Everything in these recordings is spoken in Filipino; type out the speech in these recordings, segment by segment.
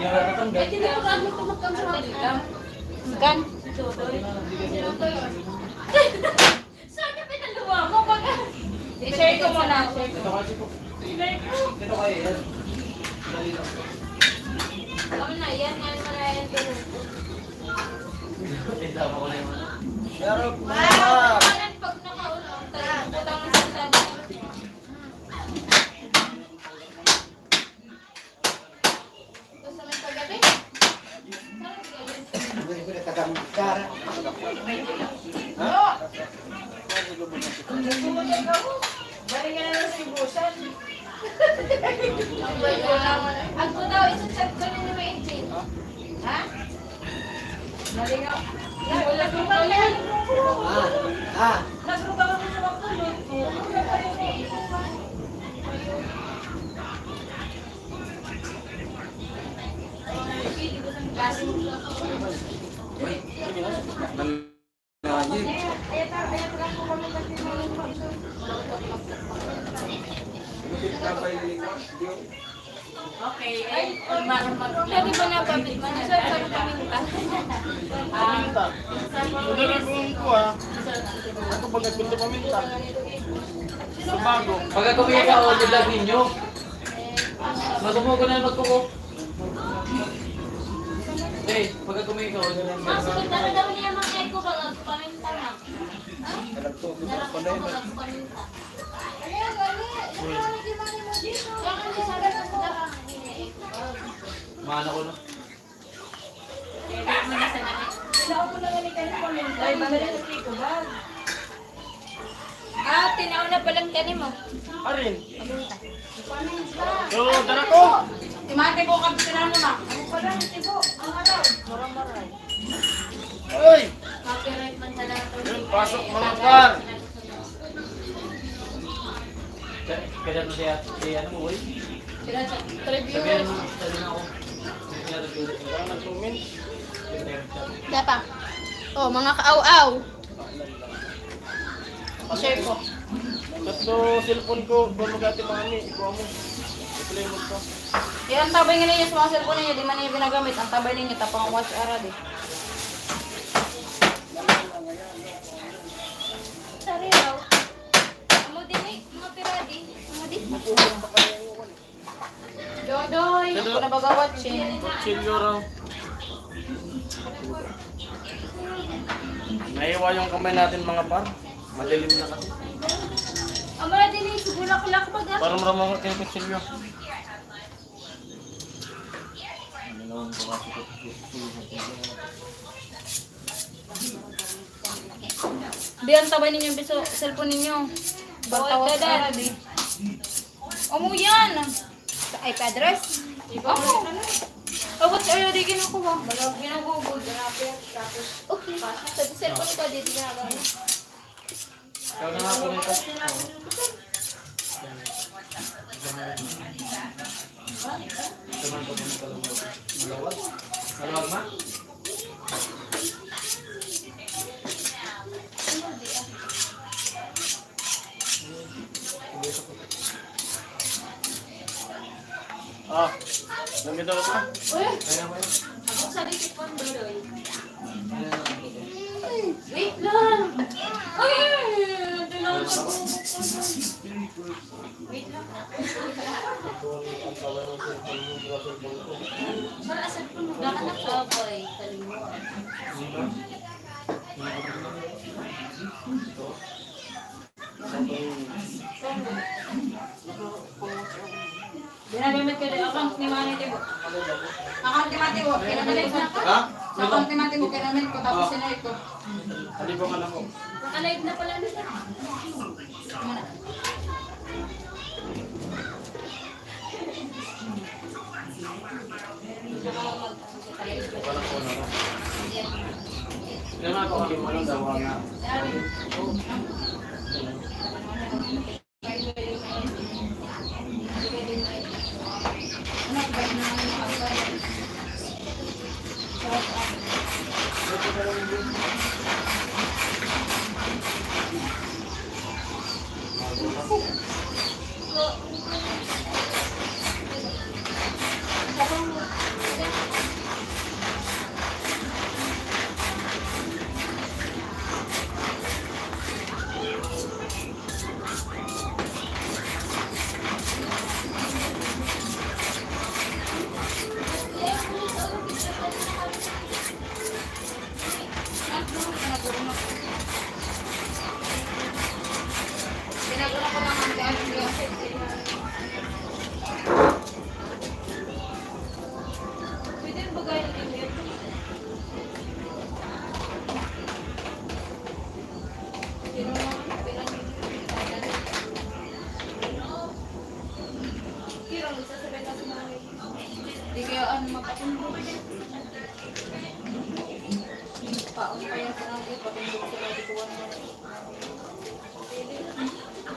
Eh, tinuturahan mo ito magkamsabi ka. Kan? Saan ka pinaluwa mo? Baga. I-share ko muna. Dito kayo yan. Dali lang. Kami na, yan mo na yan. Tama ko na yung ano. Pero, Kanan pag nakaulong, butang na sa sabi. Gusto mo yung paggabi? hindi ko natagamdara. Balik ka na lang sa ibusan. Ang butaw, isa-chat ko na ni may engine. Ha? Balik ka. Wala ko pa yan. Nagruba ka sa magtulog. Okay, ay, pwede ba napapit mo na? Sir, sabi kami ka. Ako bagat ko paminta. Sa bago. Pagka kumiyak ka, audio vlog ninyo. Magumuko na magkuko. Eh, pagka kumiyak ka, audio vlog. Mas ganda daw niya mga echo ba? Paminta na. Nalagto. Paminta. Mana ko na. Kailangan mo na galing kayo comment. Ay, balik sa ko ba? Ah, tinauna pa lang kanin mo. Arin. Yo, dara ko. Timate ko kapitan mo na. Ano pa lang, tibo. Ang araw. Marang-maray. Ay! Copyright man talaga. Yun, pasok mga par. Kaya to siya, ano mo, boy? Review. Sabihan mo, sabihin ako. Wala na tumin. Dapa. Oh, mga kaaw-aw. I-share ko. Tatlo cellphone ko, bumagati mami. Ikaw mo. I-play mo ko. Yan ang tabay nga ninyo sa mga cellphone ninyo. Di man ninyo ginagamit. Ang tabay ninyo. Tapang watch arad eh. Sorry raw. Amo din eh, mga piradi. Amo din. Jodoy. Hindi ko na baga watching. Chilyo raw. Naiwa yung kamay natin mga par. Madilim na kasi. Amo na din eh, subulak-lak baga. Para maramang kayo kutsilyo. Di ang tabay ninyo biso cellphone ninyo. Basta watch arad eh. Amo yan. Sa IP address. Amo. Watch arad eh kinukuha. Balag ginugugol. Okay. Sa cellphone ko dito ginagawa. Ikaw na nga po nito. Saman ko nito malawag. Malawag ma? Namito ko pa. Kaya mo yun. Ako sa dikit ko Dodoy. Kaya na ako. Wait lang. Ay! Tinawag ko. Wait lang. Para sa puno. Dapat na kaboy. Kalimutan. Ginagamit ko din account ni Manny Tibo. Account ni Manny Tibo. Kinamit ko sa Ha? Sa account ni Manny Tibo. Kinamit ko. Tapos sinay ko. Alibo ka lang ko. Nakalive na pala nito. Parang ko na. Naman ako kami mo lang daw nga. Hindi kaya ano mapatundog. Paon kaya sa natin, patundog sila di ko ano.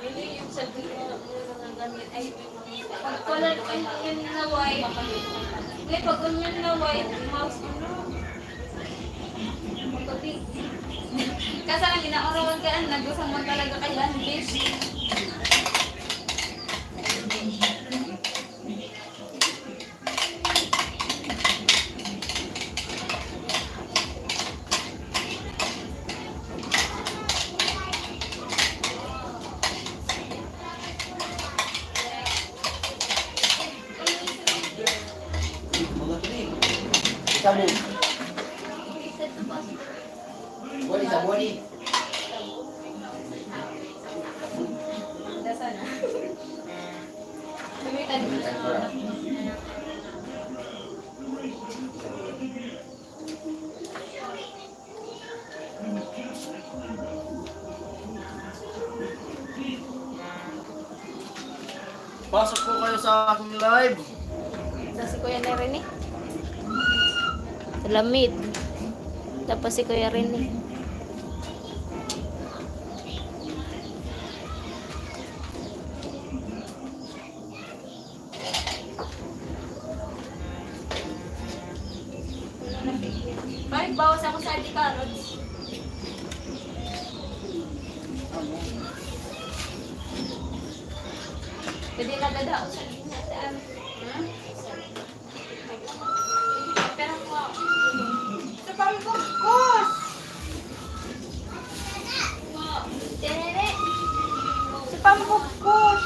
Hindi yung sabi mo mga gamit ay pag color yun na white. Ngayon pag yun na white, mouse ano? Pagkabi. Kasi ang ginaurawan ka, nagusang mo talaga kay Andish. Sabon. Body, sa body. Dasa na. Lumitan mo na. Pasok po kayo sa aking live. Si Kuya na rin eh. Lamit. Tapos si Kuya rin eh. Bakit bawas ako sa Adi Carrots? Pwede na dadao sa linyatan. Pero ko sa pambukos! Tere! Sa pambukos!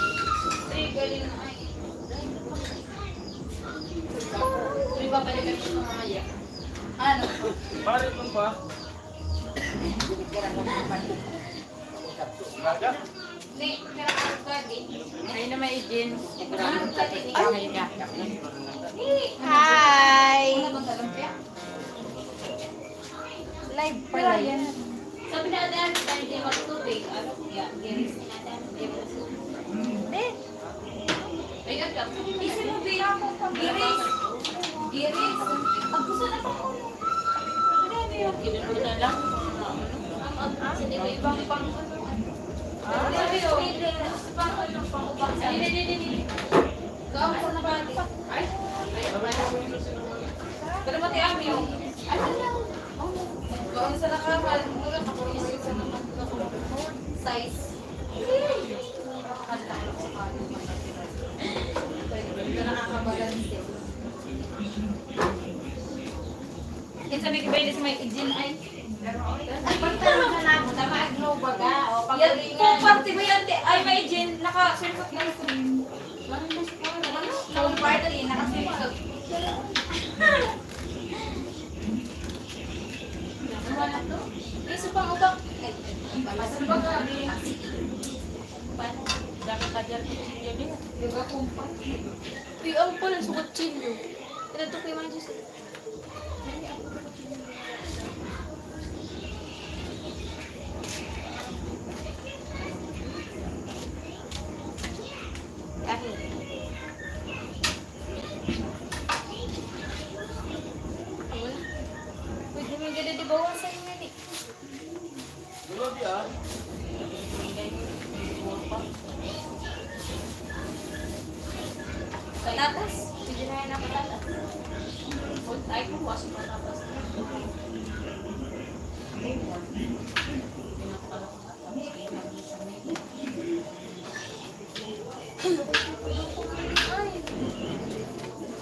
Ay, galing na ay. May babalikan ko ng mamaya. Ano? Pare ito pa. Gaga. Ni, pero ako gadi. Ayun na may Jen. Hi! Wala bang talampya? Live Pero yan. Sabi na natin, tayo di magtubig. Ano kaya? Giris na natin. Ayun ka. Isip mo ba ako? Giris. Giris. Ang gusto na pa ko. Ano yun? Ginano na lang. Hindi ko ibang pang sabi yun. Pang ano, pang ubang. Hindi. Gawin ko na ba? Ay. Pero mati ami yun. Ay, lang. Gawin sa nakamal. Mula ka po isip sa naman. Size. Ito nakakabalance eh. Yan sabi ko ba yun sa may Jen ay. Yan, kung parte ba yan, ay may gin, nakasulpot na ito. Kung parte din, nakasulpot. Iso pang ubak. Masubak ka. Dami ka dyan. Yung akumpan. Uy, ang pala sa kutsilyo. Ito ko yung mga Diyos. Pwede mo ganda di bawasan mo ni. Dulog yan. Tapos, pwede na yan nakatalas. Ay, kuwas mo tapos.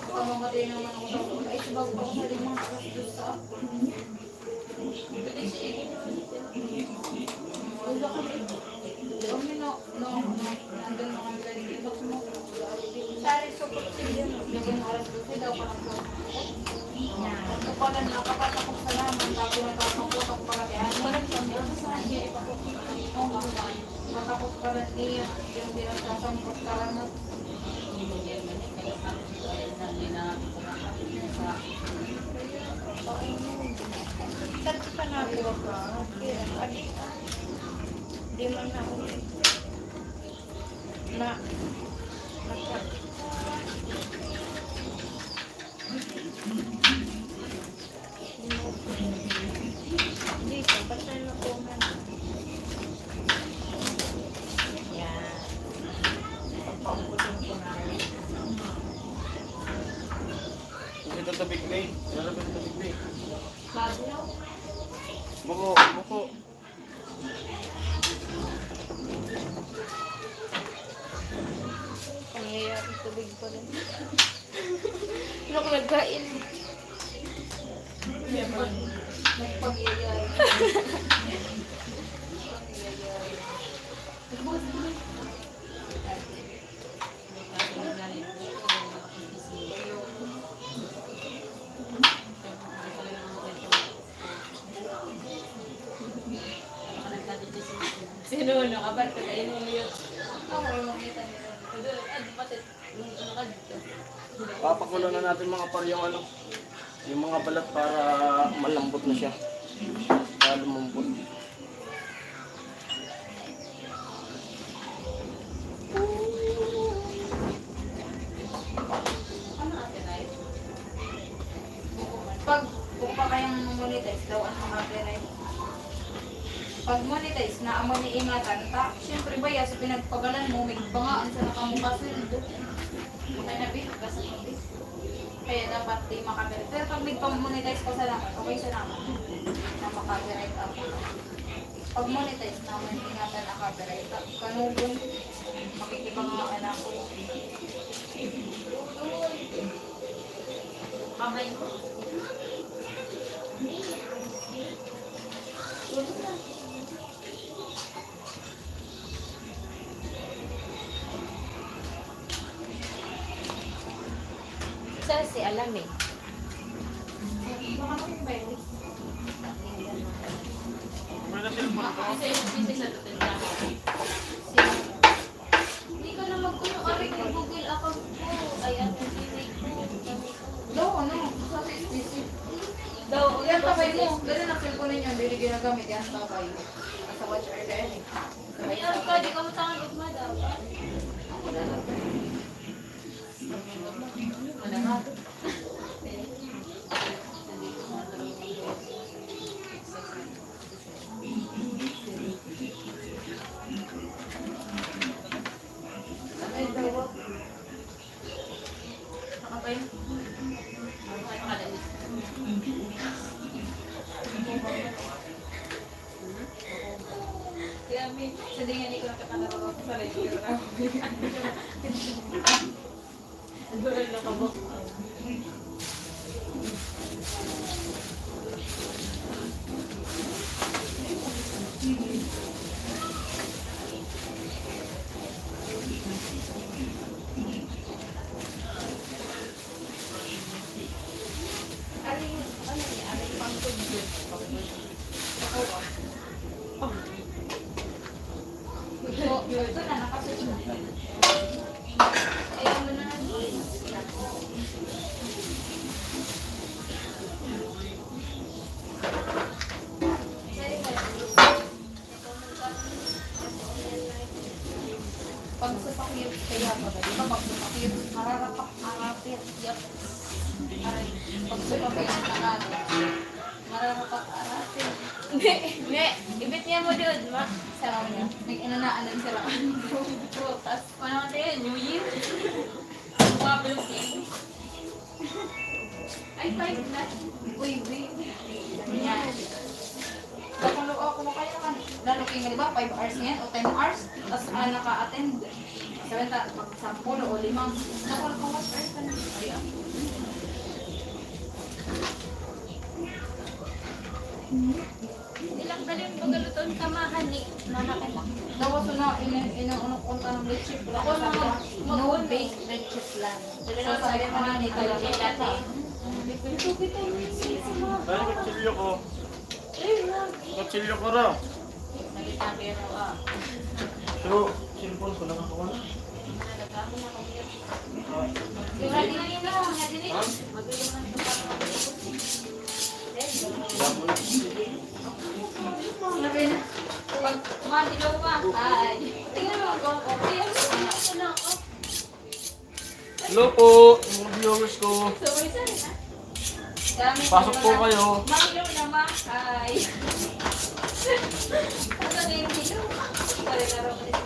Pamamatay naman ako sa mga ay sabag pa ako sa limang alas sa pwede siya wala kami kami nandun na kami galing dito mo sari support siya naging alas 12 daw parang ko pagkapalan na kapatak ko sa laman tapos nagkakaputok para kaya parang siya sa kanya ipaputok matakot pala niya yung pinagsasampot ka lang na Saan ka nakuha ka? Di man na ako. pinto tubig na eh. Meron pinto tubig na eh. Buko, buko. Pangyayari tubig pa rin. Ano ko nagkain? Nagpagyayari. Sino nakabat ka kayo mo yun? Ako rin makita nila. Papakulo na natin mga par yung ano. Yung mga balat para malambot na siya. Para lumambot. Pag kung pa kayang monetize daw ang copyright. Pag monetize na amo ni ingatan ta, syempre ba ya sa pinagpagalan mo may bangaan sa nakamukha sweldo. Kaya nabi ka sa tabi. Kaya dapat di makapirate. Pero pag may monetize ko sa naman, okay sa naman. Na makapirate ako. Pag monetize naman, ingatan na copyright. Kanulong, makikibangaan ako. Kamay ko. Sa si alam eh. Baka mag-virus. Ano na cellphone ko? Hindi ka na magkuno-arik ng Google account ko. Ay, ang Gmail ko. No, ano? Sa SBC. Daw, Yan tabay mo. Ganun ang cellphone ninyo. Hindi ginagamit. Yan tabay. Sa watch or kaya eh. Ay, ang ka, di ka matangan ugma daw. Ako na lang. Wala nga. Ay, dawa. Nakapay. Kaya may hindi nga hindi ko nakakatawa ko sa live. Doon na kabok. Ito na, nakasunod na. Ayaw mo na. Pag sa pakiyot, kaya pa ba? Di ba pag sa pakiyot, mararapak, marapit, yap. Aray, pag sa pakiyot, mararapak, arapit. Hindi, ibit niya mo doon, ma. Sarap niya. Nag-inanaan din sila. Bukas. Paano natin yun? New Year? Mga Pilipino. Ay, 5 na. Uy, uy. Yan. Kung ako mo kayo naman, lalo kayo nga diba, 5 hours ngayon o 10 hours, tapos naka-attend. Sabihin ta, pag 10 o 5, naku, naka-watch hours ka na. Ay, ah. Ilang dalim pagaluton kamahan ni nanakit lang. Dawa so na, inang punta ng red chip. Ako naman, no bake red chip lang. So sabi ko na nito, dati. Ay, kutsilyo ko. Kutsilyo ko raw. Salita pero So, cellphone ko nakakawala. Yung ready na yun lang, ready na yun. Magaling lang ito para sabi na, pag kumatilaw pa, ay, tingnan mo ako, okay, ito na ako. Hello po, mga viewers ko. So, isa rin ha. Pasok po kayo. Makilaw na ma, ay. Ano na yung dito? Pare-laro ko dito.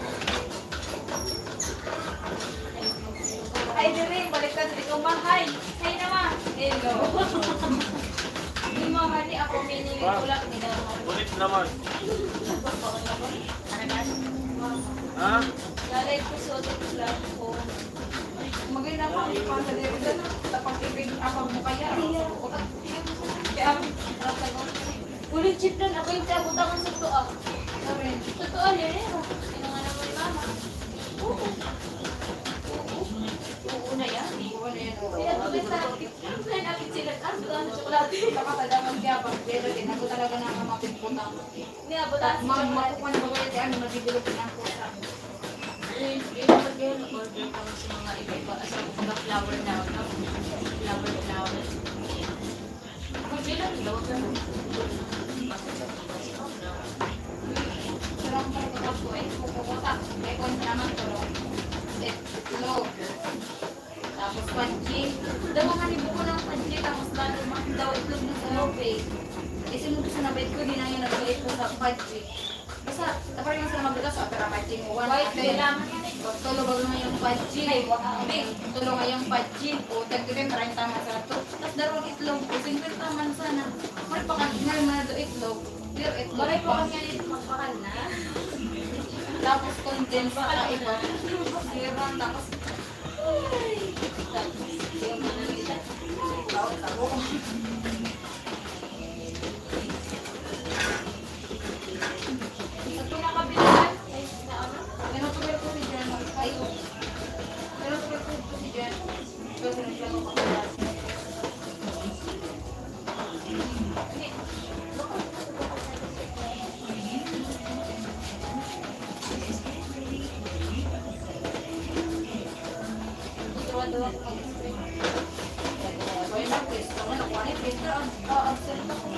ay dire, balik ka sa ikaw ma, hi. Hi na ma. Hello. Hindi mo kani ako minilitulak nila. Ulit naman. Ha? Lalay ko suot lang ko. Maganda pa ang ipasa dito na tapang ibig apag mo kaya. Kaya Ulit chip lang ako yung tabutangan sa tuwa. sabi, Totoo yan eh. Ano nga naman ni mama? Oo. Oo na yan. wala yan. Kaya tuloy sa akin. Kaya natin sila. Ano ba ang tsokolate? Kapasadaman kaya pag pero din ako talaga nakamapit po na. Hindi, abutan si tsokolate. Makukuha na ba kaya ano nagigilog na ako sa Order kami sa mga iba-iba. As mga flower na. Flower. Magbilang, dawag ka na. sarang pagkakap ko eh. Pupukutak. Eh kung naman tulong. Itlog. Tapos panchi. Daw ang hanibo ko ng panchi. Tapos daw itlog na sa loob eh. Kasi mo sa nabait ko, di na yung nag-ulit ko sa panchi. Basta, tapos yung sa magbukas, pero panchi mo. White, kailangan yan eh. Tulog ba nga yung panchi? Big, tulog nga yung panchi. O, tagkitin, 30 man sa ito. Tapos darong itlog. 50 man sana. May pakagnar man na ito itlog. Pero itlog Baray po pa. kami yan magpakal na. Tapos condense pa iba. Meron, tapos tabo. Sa pinakabilisan, ay na ano? Pero tuloy ko si Jen. Ay, pero tuloy ko si Jen. Pero tuloy siya ng pakalas. Duwa-duwa ko mag-spray. Kaya na, pwesto mo, nakuha ni Peter. Absent ako.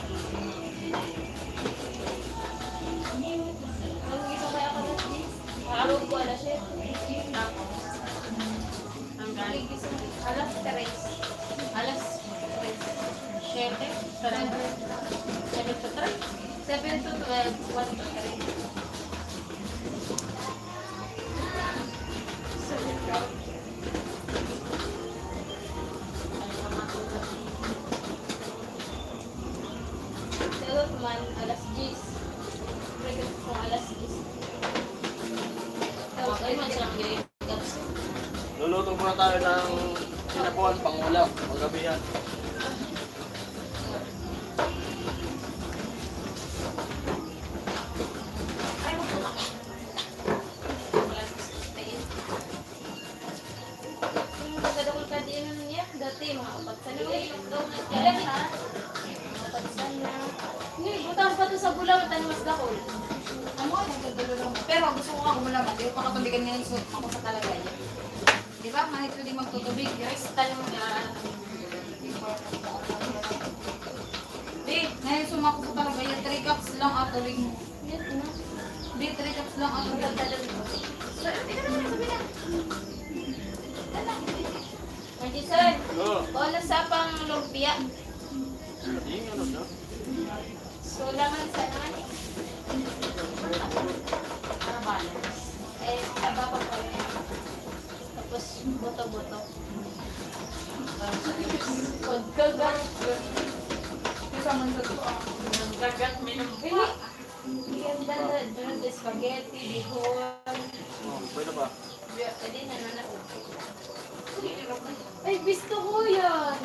Ang isa kaya ka na please? Araw ko alas 7. Ang galing alas 3. Alas 3. 7 to 3. 7 to 12. 1 to 3. Pero man alas 10. Pregat ko alas 10. Tapos ay man silang gawin. Luluto muna tayo ng sinapuan pang ulam. Paggabi yan. Kadakol ka din ano niya, dati mga kapatsan na may lockdown na siya ha. Mga kapatsan na. Hindi, butang pa to sa bulaw at mas dakol. Ano nga, nagdadalo lang. Pero gusto ko nga kumalaman. Di ko pakatubigan nga yung suot ako sa talagay. Di ba? Manito di magtutubig. Yes. Tanong mo niya. Di, ngayon sumako sa talagay. 3 cups lang ang tubig mo. Yan, ano? Di, 3 cups lang ang tubig. So, hindi ka naman sabi na. Marjison, Oo. wala sa pang lumpia. Yung ano na? So, laman sa naman eh. Para balance. Eh, taba pa pa yun. Tapos, boto-boto. Pagkagat. Isa man sa to. Gagat, minum. Ganda na doon, spaghetti, bihon. Oh, pwede ba? Pwede na na. Ay, gusto ko yan.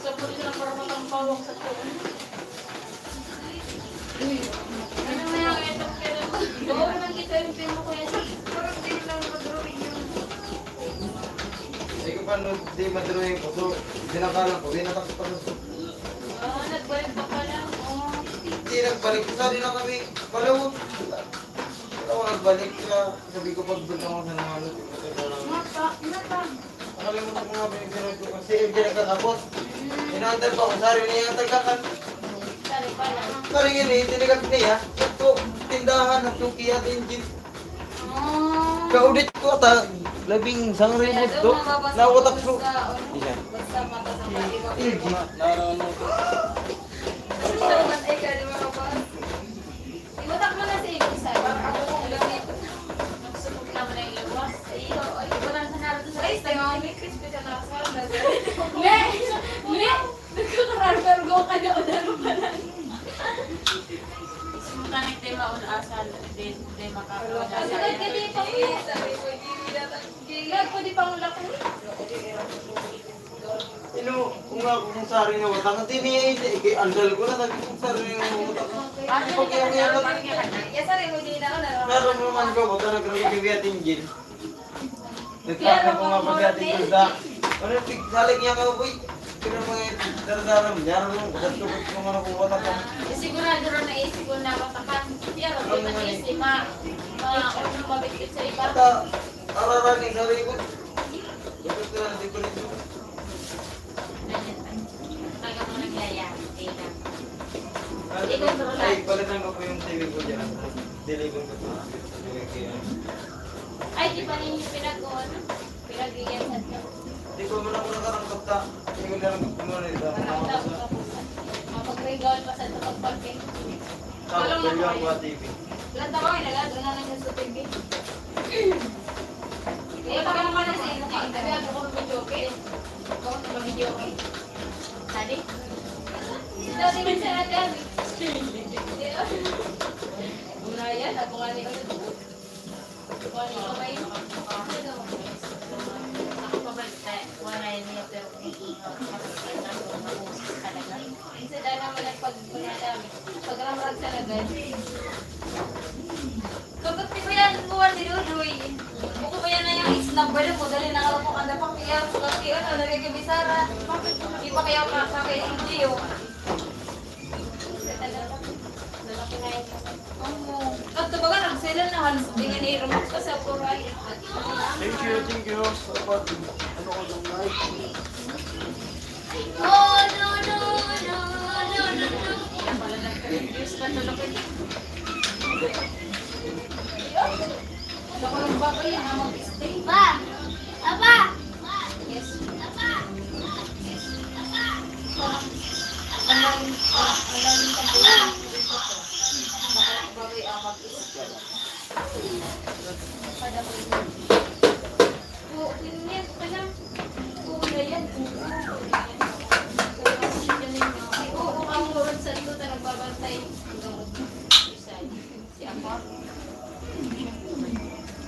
So, pwede na para matampawak sa tuon. Ano na yung itong pera mo? Oo, naman kita yung pera ko yan. Parang di lang mag-drawing yung... Hindi ko pa di madrawing ko. So, dinakalan ko. Dinatakot pa sa Oo, nagbalik pa pala. Oo. Hindi nagbalik. Sali na kami. Palawag. Ako nagbalik. Kaya sabi ko pagbalik ako sa nangalot. Mata. Nakalimutan ko nga binigyan ko kasi hindi nagkakabot. Inaantay pa ako. Sari niya ang tagakan. Sari pala. Sari yun eh. Tinigat niya. Ito. Tindahan. Nagtuki at engine. Kaudit ko ata. Labing sang Kaya rin doon ito. mababasa Nawatak ko ko. sa... Isa. Basta mata sa pati mo. LG. Narano ko. Ay, kaya di makabas. Iwatak mo na sa isa. Parang ako kung ganito. Nagsubok naman na yung labas. Iyo, ay, iba lang sa narito sa Ay, isa. tayo. May crispy ka na. Sarap na. Ne! Kasi kahit hindi pa mo. Lag, pwede pang laki. Kung nga kung sari nga watang, hindi niya andal ko na, kung sari nga watang. Pag yung yan, meron naman ko, baka nagkakibiyat engine. Nagkakang ko nga pag-ating ko sa, ano, salig niya ka, boy. Pero mga daradaram, yan mo, kasukot ko nga kung watang ka. Sigurado rin na isip ko na matakan. Pero kung mag-isip, unang mabigit sa iba. Ata, araraning sari ko. Bakit ka na, di ko rin. Ay, palitan ko po yung TV ko dyan. Deliver ko po. Ay, di pa ninyo pinag-on? Pinag-iyasan ka. Di ko man ako nakarangkap ta. Hindi ko narangkap ko muna ito. Mapag-regal pa sa pagpagpag. Tapos bigyan ako ang TV. Ilan taon ay nagagano na lang sa tubig. Eh, pag naman na sa inyo, tabi ako kung mag-joke. Ako na mag-joke. Tadi? Dati man siya natin. Muna yan, ako nga nito. Ako nga nito ba yun? Ako pa ba, wala yun niya, pero isa dahil naman nagpag-pagkakami. Pag-ramrag sa lagay. Kapag di ba yan, buwan ni Dudoy. Buko ba yan na yung ex-number mo? Dali nakalapok ang dapang kaya kasi ano, nagagabisara. Di pa kaya kakakay yung Gio. At tabaga, nagsilan na halos dengan i-remote ka sa Puray. Thank you. Dapat, ano ko nung night. Oh, no. Yan pala nag-confuse ka tulog ko. Baka yung baba yan, mag-stay. Ba! Aba! Yes. Aba! Ang lalim ka po. Bagay ang mag-stay. Pada ko yun. Oo, yun pa lang. Oo na yan. Oo, ang murad sa ito na nagbabantay. Si Apa.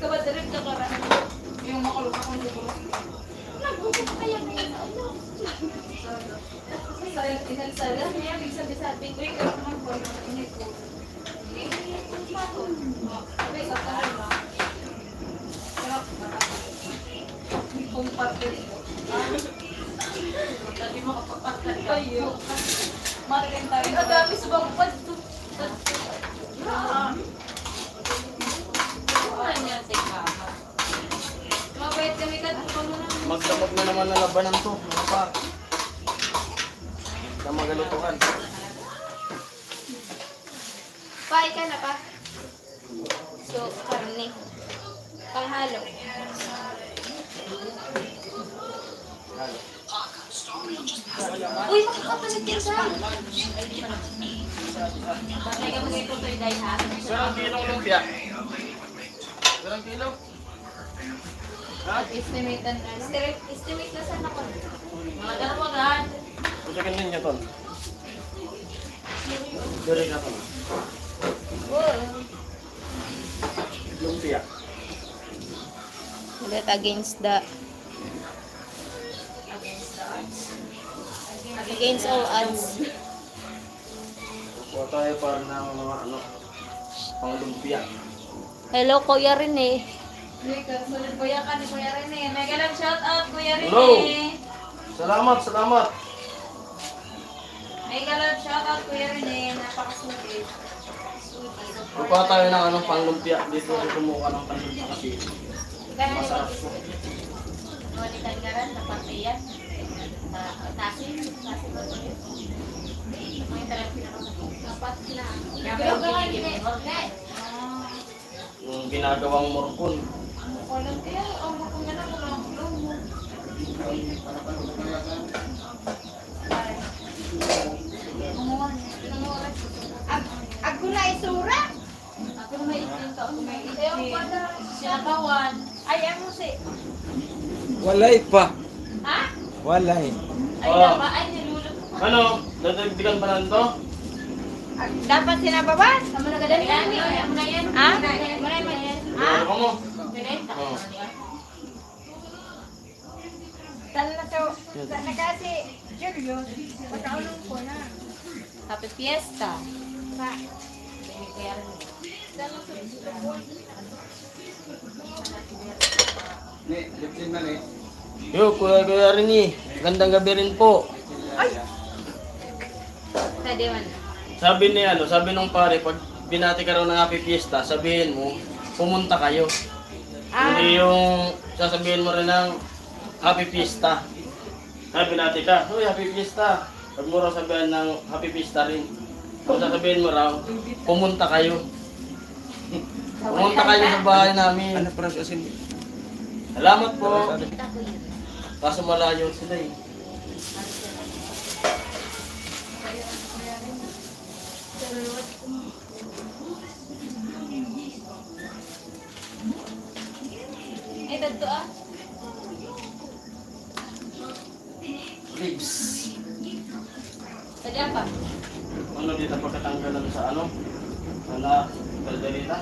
Kabadarin ka karaan. Yung makulong akong libro. Nagbukas kaya na yun. Sayang tinalsala. Kaya bigsabi sa ating, uy, karang man po. Init ko. Sabi, sa tahan ba? Pero, kung parte dito. Tadi mo kapapagkat tayo. Marin tayo. Ang dami sa bangpad. Mabait kami ka. Magdamag na naman na labanan to, mga pa. Na magalutukan. Pai ka na pa. So, karne. Panghalo. Uy, makakapalit yan sa. Bakit ka mag-iputoy dahil ha? Sarang kilong lumpia. Sarang kilo. Estimate na sana ko. Mga dalawagan. Kusakin ninyo ton. Dari ka ton. Lumpia. Bet against the against all odds. Kuha tayo para ng mga ano, pang lumpia. Hello, Kuya Rene. Sulit Kuya ka ni Kuya Rene. Mega love shout out, Kuya Rene. Hello. Salamat. Mega love shout out, Kuya Rene. Napakasulit. Kuha tayo ng anong pang lumpia. Dito kumuha ng pang lumpia kasi masarap po. Monitan ka rin, napapayan. Tasin mo ito. May talagang dapat na. Yung ginagawang morcon. Walang kaya, ang mukha nga na walang lomo. Ako na isura. Ako na may itin ka, ako may itin. Sinakawan. Ay, ano si... Walay pa. Ha? Walay. Ay, Oh. dapat. Ay, nilulog. Ano? Dadagdigan pa lang to? Dapat sinababas. Kamu na kadali yan. Ano na yan? Ha? Ano ka mo? Pinenta. Oo. Sana kasi, Julio, pagkaulong ko na. Happy Fiesta. Sa, Kaya Ni, lipsin na ni. Yo, Kuya Rini. Gandang gabi rin po. Pwede man. Sabi nung pare, pag binati ka raw ng Happy Fiesta, sabihin mo, pumunta kayo. Hindi yung sasabihin mo rin ng Happy Fiesta. Binati ka, uy, Happy Fiesta. Pag mo raw sabihin ng Happy Fiesta rin. Kung sasabihin mo raw, pumunta kayo. Pumunta kayo sa bahay namin. Ano para sa asin? Salamat po. Kita ko yun. Kaso malayo sila eh. Ay, dadto ah. Ribs. Pwede apa? Ano dito pagkatanggalan sa ano? Sana, kalderita.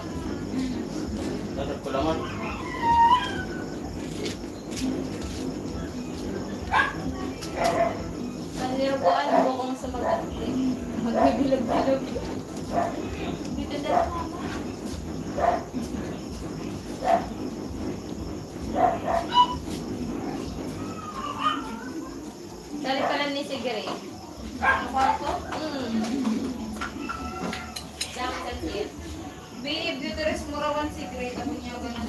Dapat ko laman. Ang nirubuan mo kung sa mag-ante. Magbibilog-bilog. Dito na. Dali pala ni Sigre. Ang kwarto? Dami sa siya. Babe, beauty murawan Sigre. Tapos niya ba na?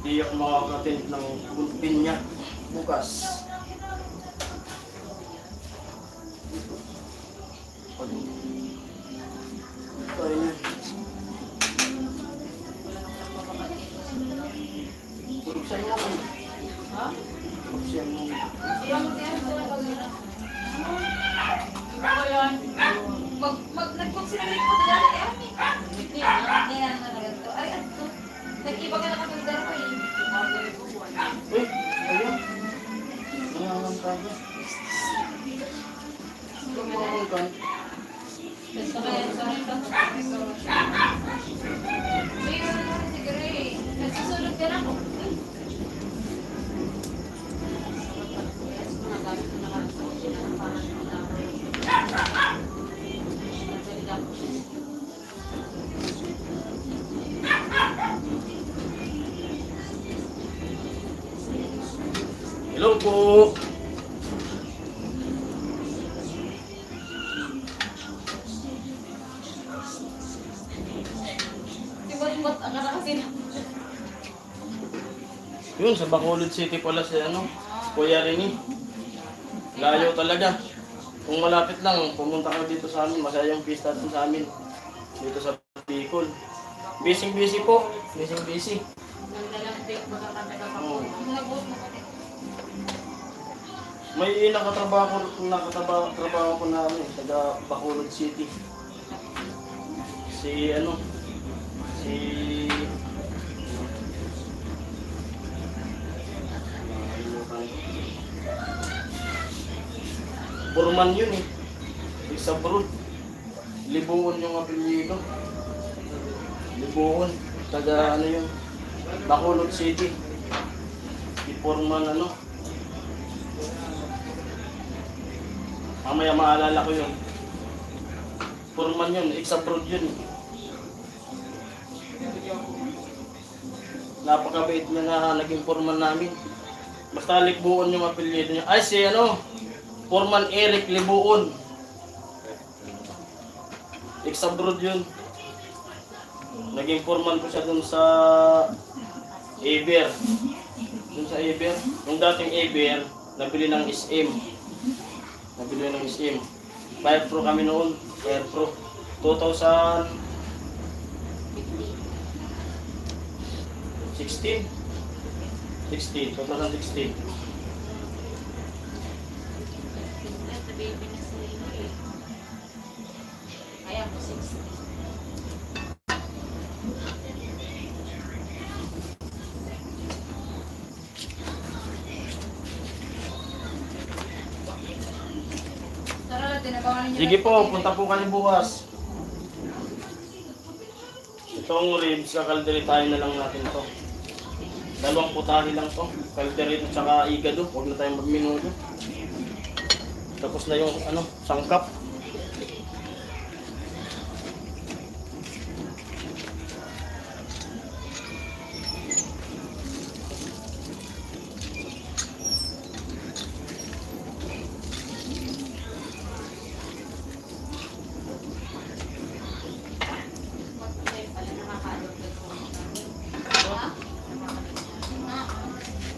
Hindi ako makakatin ng gulpin niya bukas. Tayo niya. Buksan mo ako. Ha? Buksan mo. Yung sila pag-ina. Nag-book sila rin po dali eh. Hindi na nalaganto. Ay, ato. Nag-iba ka na kami daro eh. Uy, ayun. Nangangang tayo. Nangangang ka. Basta kaya sa ito. Mayroon na rin siguro eh. Nagsusunod ka na ako. Hello po. Sibot-bot ang kana kasi na. Yun, sa Bacolod City pala si ano, Kuya Rini. Layo talaga. Kung malapit lang, pumunta ka dito sa amin. Masaya yung pista dun sa amin. Dito sa Bicol. Busy po. Busy. Naglalambik, magkakataga pa Oo. po. Nag-book mo kasi. May nakatrabaho ko na ano, taga Bacolod City. Si ano, si Burman yun eh. Isa Brod. Libuon yung apelyido. Libuon. Taga ano yun, Bacolod City. Si Burman ano. Mamaya maalala ko yun. Burman yun, Isa Brod yun. Napakabait niya na naging foreman namin. Basta Libuon yung apelyido niya. Ay si ano, Foreman Eric Libuon. Isa Brod yun. Naging foreman ko siya dun sa Eber. Dun sa Eber. Yung dating Eber, nabili ng SM. Nabili ng SM. Fire Pro kami noon. Fire Pro. 2016. 2016. Baby na sa iyo eh. Kaya mo 60. Tara, tinabawan niyo. Sige po, punta po kayo bukas. Itong ribs, kakalderitahin na lang natin to. Dalawang putahe lang to. Kalderit at saka igado. Huwag na tayong magminudo. Tapos na yung ano, sangkap.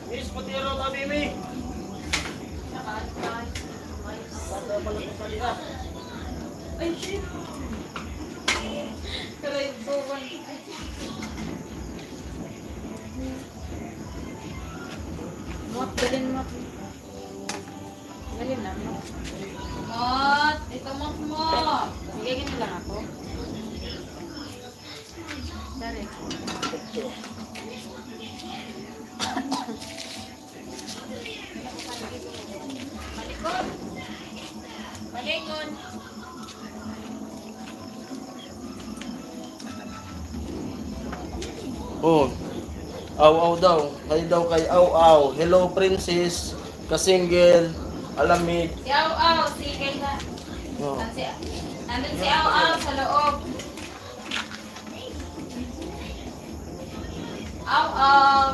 Miss, patiro ka, Mimi! Ay, shit. Karay po, Mat, dalhin mo. Dalhin na mo. Mat, ito mo. Sige, ganyan lang ako. Dari. Malikot. Malikot. Oh, aw-aw daw. Hay daw kay aw-aw. Hello, princess. Kasingle. Alamid. Si Aw-Aw, si Kayla. Oh. Nandun si Aw-Aw sa loob. Aw-Aw.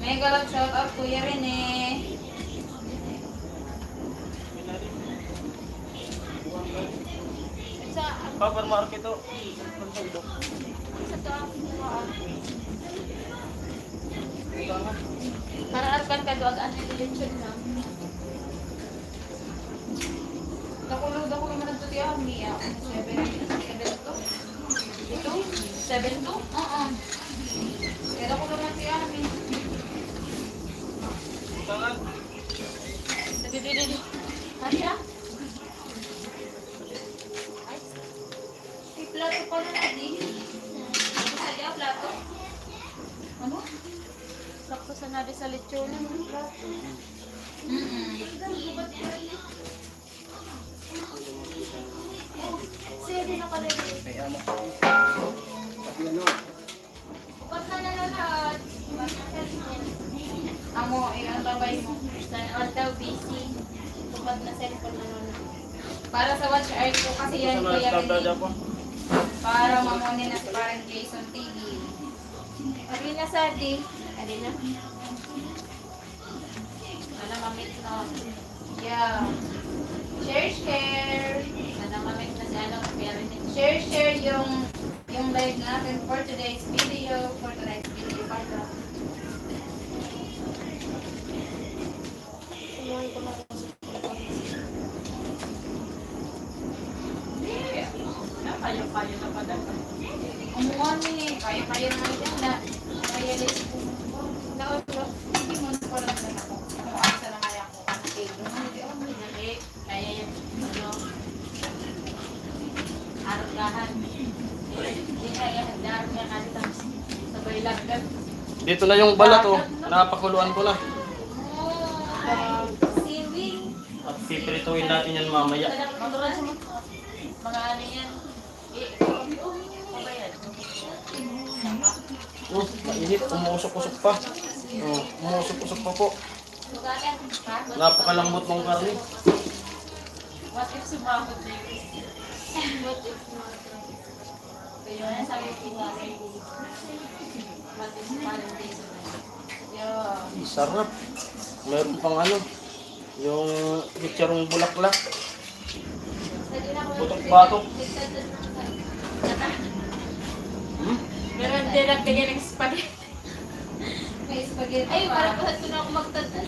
Mega love shout out Kuya Rene. Sa Supermarket to. para arkan ka doon ang nililitsyon na. Dakulo naman ang tuti ako niya. 7-2? Ito? 7-2? Oo. Kaya dakulo naman si Ami. Dali. Ano siya? Ay. May plato pa na natin. Sali ang plato. Ano? Sakto sa nabi sa lechon. Sige na pala. Bukas na na lahat. Amo, ang babay mo. Sana daw busy. Tupad na cellphone na nun. Para sa watch art ko kasi yan kuya Rene. Para mamunin na si parang Jason TV. Ari na sa di. Ari na. Sana mamit na. Yeah. Share. Sana mamit na si ano. Share yung live natin for today's video. Para. Kayo na pa dapat. Umuwan ni. Kaya naman din na. Kaya din. Naulo. Hindi mo na pala na ako. Kung asa na kaya ko. Kaya yan. Ano? Argahan. Hindi kaya handar niya kasi sabay lagdag. Dito na yung balat oh. Napakuluan ko na. Oh, siwing. At pipirituin natin yan mamaya. Mga ano yan. Oh, mainit. Umusok-usok pa. Oh, umusok-usok pa po. Napakalambot ng karne. What if sumahod na yun? What if kaya na sabi ko what if parang days yeah. Sarap. Meron pang ano. Yung hitsarong bulaklak. Putok-batok. Pero hindi nagtigil ng spaghetti. May spaghetti. Ay, parang lahat ko na ako magtatad.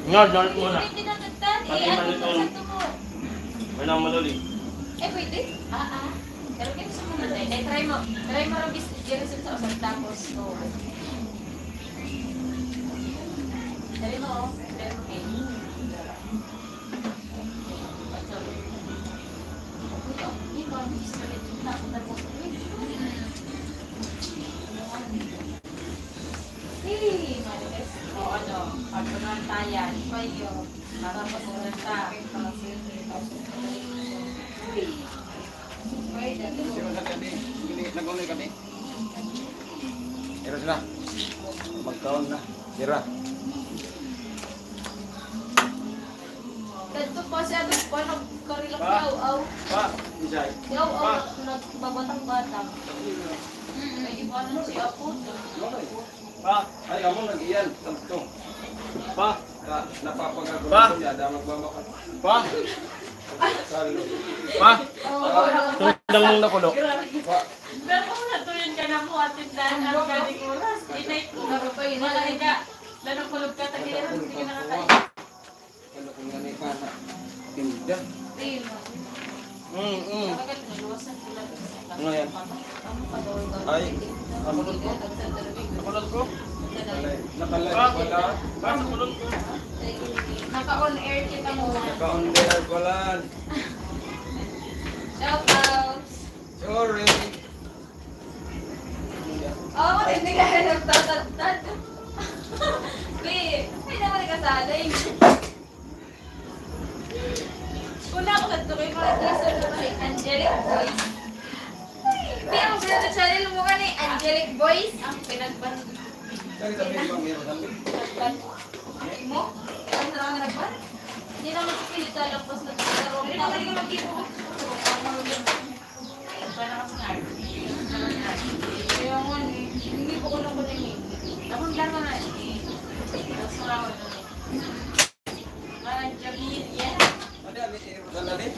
Nga, dalit mo na. Hindi na tatad. Pati Eh, ano malitong. sa tumo? May nang maluli. Eh, pwede? Pero kaya gusto mo na eh. Try mo. Try mo rin i-resume sa usap. Tapos, oh. Try mo, oh. Try mo, okay. Hey, Marites. O ano, pagpunantayan, kayo, para pasunanta. Sino sa kami? Nag-unoy kami. Tira sila. Magkaon na. Tira. Ganito pa siya doon pa nagkarilak yaw-aw. Pa, Isay. Yaw-aw nagbabatang-batang. May ibanan si Apo. Pa, Ay, amo nag-iyan. Tanto. pa, Napapagagulo Pa. ko niya. Dahil magbabakat. pa, Salo. pa. Tundang mong nakulo. Pero kung natuloy ka na mo at tindahan ang galing oras, inay ko. Wala ka. Lanong kulog ka, tagilan. Sige na nakakain. Ano kung yan ay pana? Tinda. Ano yan? Ay, Nakulot ko. Nakulot ko. nakalay. Pa, Wala. pa, nakulot ko. Naka-on air kita muna. Naka-on-air pala. Shout out. Sorry. Oh, hindi ka nagtatagtad. Wait, hindi naman kasaling. Una ako nagtukoy ko nag-listen ko kay Angelic Voice. Pero ang sa channel mo ka ni Angelic Voice. Ang pinagban. Kaya sabi mo bang meron kami? Nagban. Mo? Ano na nga nagban? Hindi naman sa pilita lang pas nagtaro. Hindi naman ka mag-ibo. Kaya nga hindi ko kulang ko na yun. Ako lang naman. Yan. Ano yan? Dala din?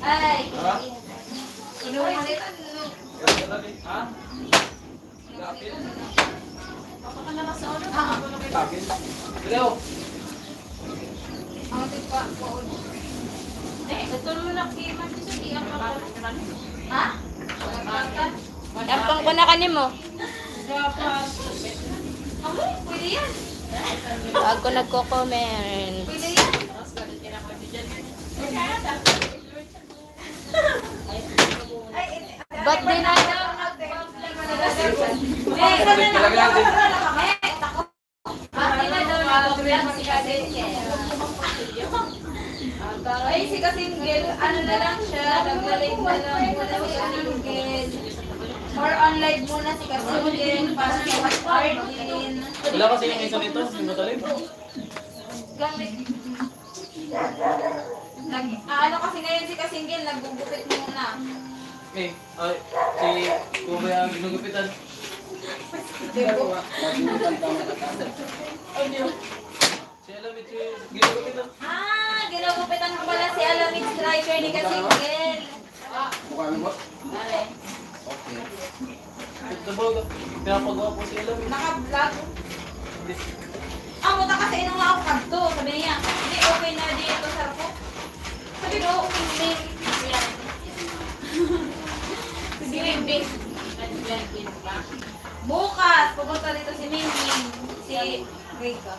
Ay. Ha? Inuwi nito. Dala din? Ha? Baka ka na sa ulo. Akin? Hello? Ang tigpa ko. Tutulong na kay Marcos sa iyang pagkakas. Ha? Tampang ko na kanimo. Ako, pwede yan. Bago nagko-comment. Pwede yan. Ba't di na? Ay, si Kasinggil, ano na lang siya, naglalig na lang muna si Kasinggil. More on live muna si Kasinggil, para sa mas Artin. Wala kasi yung isa nito, yung matalim. Gamit. Ano kasi ngayon si Kasinggil, naggugupit muna. Eh, ay, si Kuya ang ginugupitan. Diba? Si Alamit yung ginugupitan. Ginagupitan ko pala si Alamix Striker ni Kasinggil. Mukha mo ba? Dabog, pinapagawa po si Alamit. Naka-vlog. Muta kasi inong ako kadto. Sabi niya, hindi okay na dito sa ko. Sabi ko, hindi. Sige, bukas, pupunta dito si Mingming. Si Rika.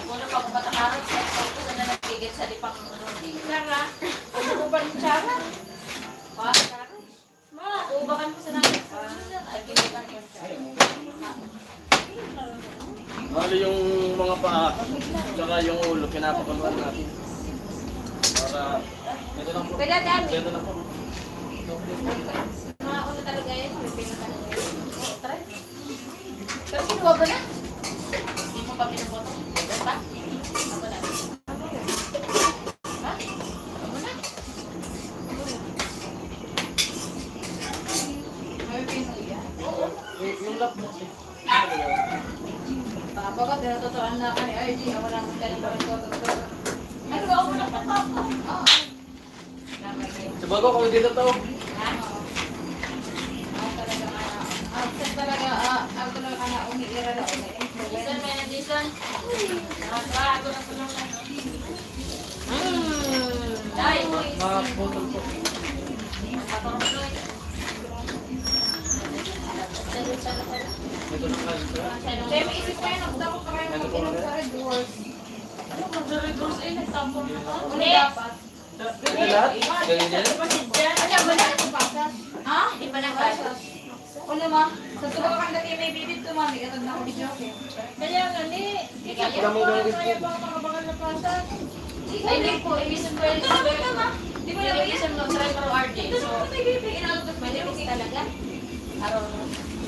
Muna pa kung patakaran sa ito na nagpigit sa lipang Clara. Ano ko pa rin Clara? Pa? Ma, ubakan ko sa namin. Ay, kinikan ko siya. Ano yung mga paa, tsaka yung ulo, pinapakaluan natin. Para, ito lang po. Pwede natin. Ito lang po. Mga ulo talaga yun. Pilipino talaga yun. Try. Pero kinuha ba na? Hindi mo pa pinupoto? Pa? Ako na. Ha? Ako na. May pinuya? Oo. Yung laptop eh. Bakit tinatutuan na ka ni RG? Ako lang ang galing pa rin ko. Ano ba ako na patapa? Oo. Sa bago, kung dito to. Outside talaga, ako talaga ka na umiira na ulit. Jason, may na-Jason. Nakakago na tulong na. Dahil mo is... Mga botol po. Ito na kayo. Kaya may isip ko yun, nagdako pa kayo mag-inom sa Red Doors. Ano kung sa Red Doors ay nagtapon na to? Hindi dapat. Ito lahat? Ganyan yan? Ano ba na ito pasas? Ha? Hindi pa nagpasas. Ano ma? Sa tuwa ka dati may bibig to mami. Katag na ako ni Joke. Kaya nga ni, Kita mo daw kaya ba makabangan na pasa? Ay, hindi po. Ibisan ko yun. Di mo lang ibisan mo sa Rio RJ. So, may bibig. Inalot ba? Hindi talaga. Araw na.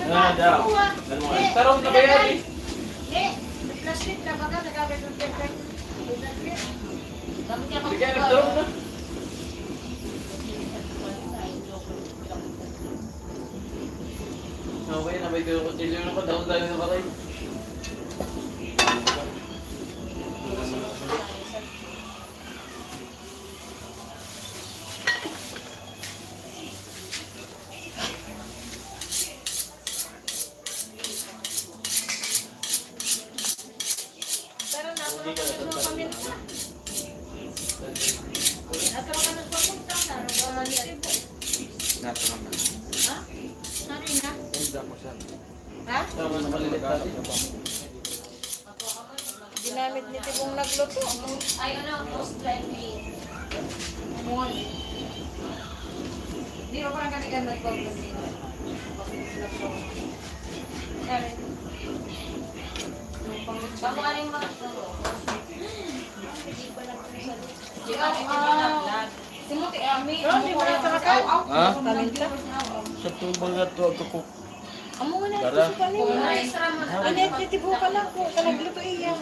Ah, daw. Ganun mo. Pero na ba yan eh? Eh, plastic na baga, nagkabit ng perfect. Gamit niya Bigyan ng daw na. Okay, nabay ko yung kutsilyo na ko. Daw tayo na patay. Pero nasa mga kami na. Nasa mga nagpapunta na, nagpapunta. Nato naman. Ha? Sari na? Hindi mo siya. Ha? Tama na malilit natin. Ginamit ni Tibong nagluto. Ay, ano, post-driving. Mall. Di ba parang kami ganda ko kasi. Kaya Bago ka rin mga Di ba, si Muti Ami. Di mo na sa kakan? Ha? Taminta? Sa tubang na to, ako ko. Amo na, Tara. ito pa niya. Ano Ano yung titibo ka lang kung ka nagluto iya.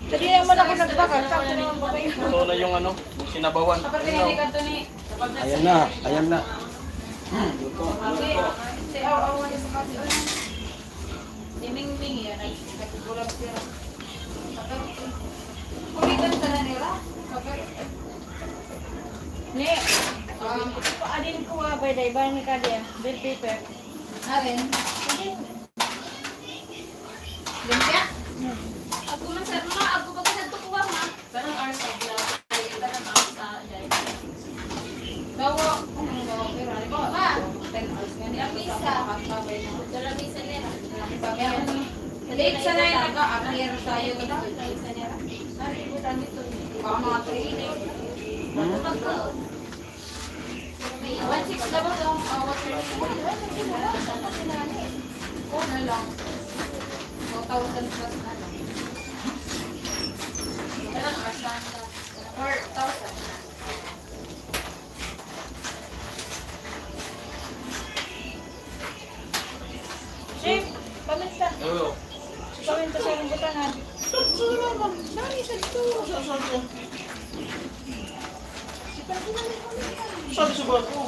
Tadi naman ako nagbakal, tapos naman ba kayo? Ito na yung ano, sinabawan. Kapag hindi ka ito ni... Ayan na, ayan na. Si Aw-Aw niya sa kasi. Si Ming-Ming yan, ay nagkukulab siya. Kumitan ka na nila. Ni, paadin ko nga ba, iba ni ka diya, bell paper. Narin. Lumpia? Ako man sa mga, ako pa sa tukuha ma. Parang hours of love. Ay, parang hours sa dahil. Bawa, ano bawa pero ano ba? Ma, 10 hours nga niya. Misa. Dala misa nila. Late sa na yung nag-a-appear tayo. Late sa nila. Sorry, butan dito. Baka mga 3 days. Magkaon. 1.6 na ba itong water? Oo na lang. 2,000 plus na lang. Ilang hours lang? 4,000. Chef, paminta. Oo. Paminta sa rambutan ha. Nani sa dito. Sabi sa bago.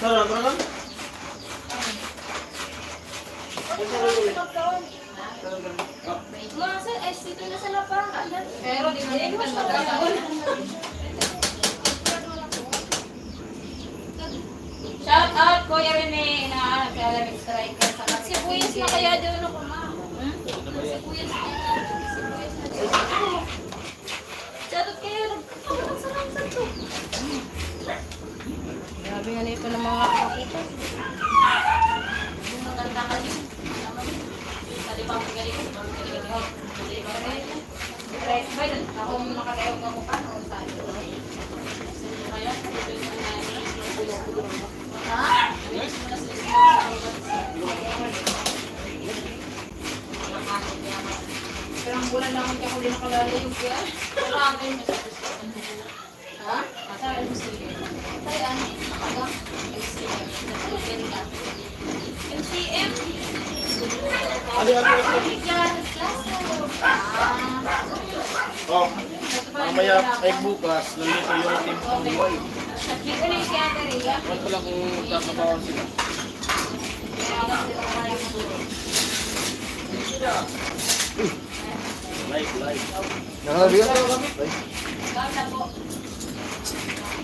Tara, tara lang. Mga sir, dito na sa lapangan. Pero di ba yung magkakaon? Shout out Kuya Rene na Academic Striker sa kasi Sibuyas na kaya doon ako ma. Sibuyas na Shout out kayo. Nagkakaroon sa ramsan to. Grabe nga nito ng mga kapito. Yung maganda ka din. Sa limang galing. Right, ba yun? Ako makatayo ka mo pa. O saan? Kaya, ito yung ha? Pero ang bulan naman kaya ko din nakalala yung kaya. Wala kayo ha? Masarap yung sige. Tayo ano? Nakagang? MCM? Oh, mamaya ay bukas, nandito yung team ng buhay. Dito na yung kaya Maria. Wala pala kung kakabawan sila. Live. Nakabi ka?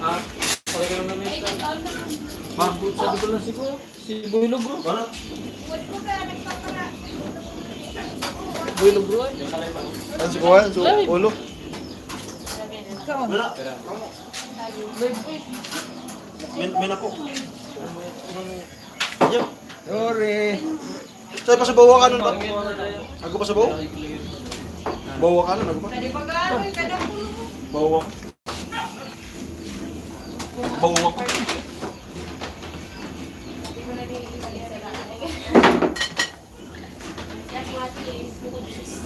Ah, pala ka naman Ay, ito. taon na. Mabut sa dulo si ko. Si Builo bro. Ano? Huwag ko ka nagpapala. Builo bro ay. Ano si Kuya? So, ulo? Wala. Min ako. Ayun. Sorry. Sa'yo pa sa bawa ka nun ba? Ako pa sa bawa? Bawa ka nun, ako pa? Tadi pag-aaral ka na po. Bawa. Bawa. Hindi ko na din isa lang. Yes, what is bukod cheese.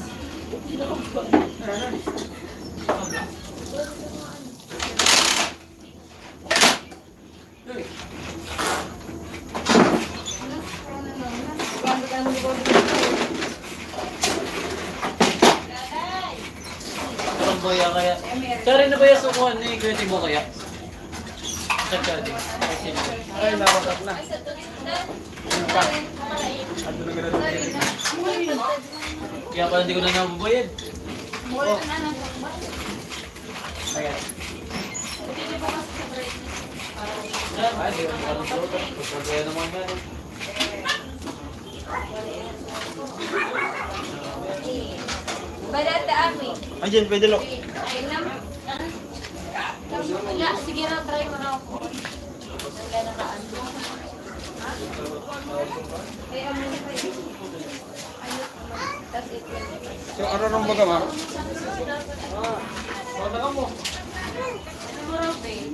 Parang boya kaya. Kaya rin na ba yung sukuhan ni Kuya Tibo kaya? Sa kadi. Ay, nakakap na. Kaya pala hindi ko na nababayad. Ayan. Ay, di ko makalimutan. Kaya naman yan. Badata ami. Ay, Jen, pwede lo. Ay naman. Wala, sige na, try mo na ako. Wala na kaan. Ay, ano na kayo? That's it. So, ano nang baga, ma? Wala ka mo. Ano mo raw, babe?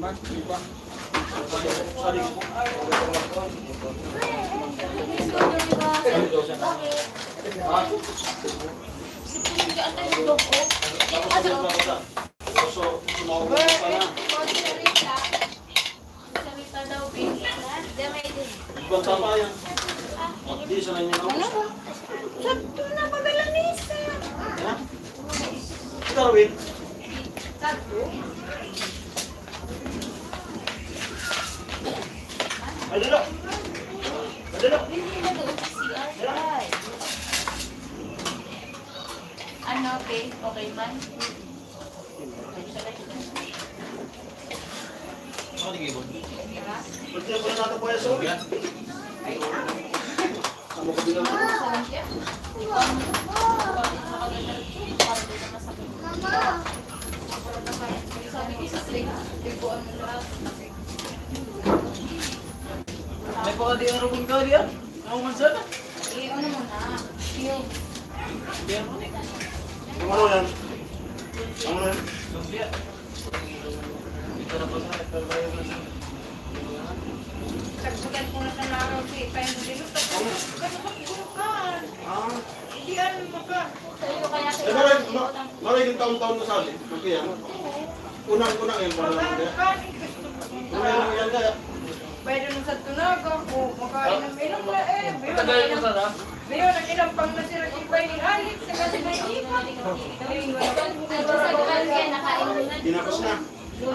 Banta pa yan. Di, sanay niya na ako. Sakto na pagalanisa. Ha? Darwin. Sakto? Ay, dala. Ay, dala. Hindi na doon sa CR. Ano, okay? Okay man? Ako di gibon. Pwede na pala natin po yan, sorry. Sama ko din naman. Saan siya? Sabi ko sa sling, tiguan mo lahat. May pa ka di ang rubong ka diyan. Ako man sana. Eh, ano mo na? Yung Hindi ako ni. Ang ano yan? Ang ano yan? Lumpia. Ito na pa sa nagkabayo na sa. tagpugan ko na sa laraw si Payan Dilo. Tagpugan. Ah. Hindi ano maka. Sa'yo kaya Eh, maray yung taon-taon na sali. Okay, yan. Unang-unang yan para lang kaya. Unang lang yan kaya. Pwede nung sa tunaga ko, makain ng ilang na eh. Matagal ko sana. Mayo, nag-ilang pang nasira si Payan ni Alex. Saka si Nayipan. Ginapos na. Ano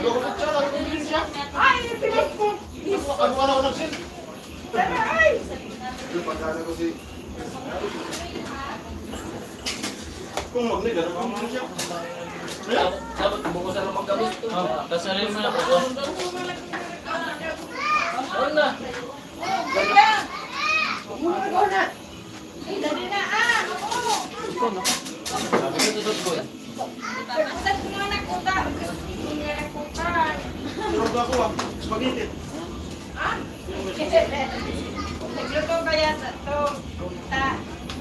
ko na siya? Ano ko din siya? Ay, pilit ko. Ano ko nagsin? Tara, ay. Yung pagkana ko si... Kung magnig, ano ka mo siya? Dapat bukas na magkabit. Kasarin mo na ako. Ano na? Kuya! Bumulong ko na. Ay, dali na ah. Ako. Sabi ko ito boy. Saan ko nga nakuta? Hindi nga nakuta. Tulog ako ah. Spaghetti. Ah? Nagluto kaya sa to.